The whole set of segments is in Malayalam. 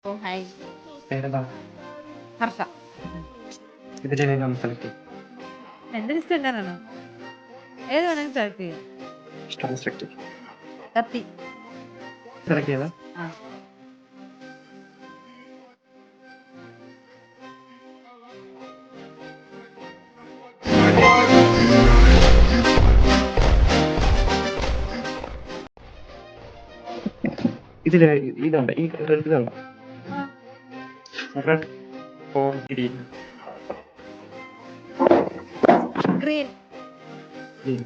ഓ ഹായ്. പേരെന്താ? ഹർഷ. ഇതില് സെലക്ട് ചെയ്യും. എന്റെ ലിസ്റ്റ് എങ്ങനെയാണോ? ഏത് വേണമെങ്കിലും സെലക്ട് ചെയ്യാം. ഇഷ്ടം സെലക്ട് ചെയ്യും. കത്തി. സെലക്ട് ചെയ്താ ആ. ഇതില് ഇതുണ്ട്, ഈ റെഡ് ഇതുണ്ട്. ആ. Red or green? Green. Green.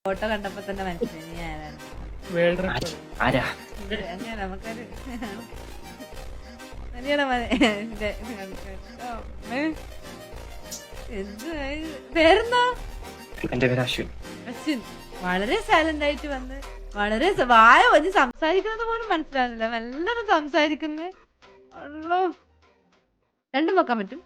Photo കണ്ടപ്പോ തന്നെ മനസ്സിലായി നീ ആരാണ്. വേൾഡ് റെക്കോർഡ് ആരാ? അങ്ങനെ നമുക്കൊരു നനിയുടെ പേരെന്താ? എന്റെ പേര് അശ്വിൻ. അശ്വിൻ. വളരെ സൈലന്റ് ആയിട്ട് വന്ന് വളരെ വായ വന്ന് സംസാരിക്കുന്നത് പോലും മനസ്സിലാവുന്നില്ല. നല്ലോണം സംസാരിക്കുന്നത്. അല്ലോ രണ്ടും വെക്കാൻ പറ്റും.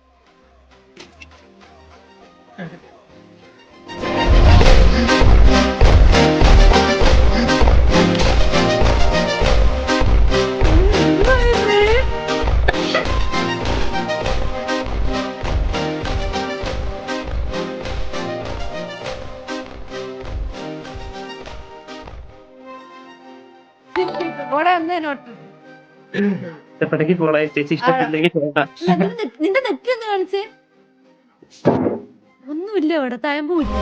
ഓടെ ഒന്ന് നോട്ട്. ഇഷ്ടപ്പെട്ടെങ്കിൽ പോളെ, ചേച്ചി ഇഷ്ടപ്പെട്ടില്ലെങ്കിൽ പോണ്ട. നിന്റെ നെറ്റ് ഒന്ന് കാണിച്ചേ. ഒന്നുമില്ല ഇവിടെ തയമ്പൂല്ല.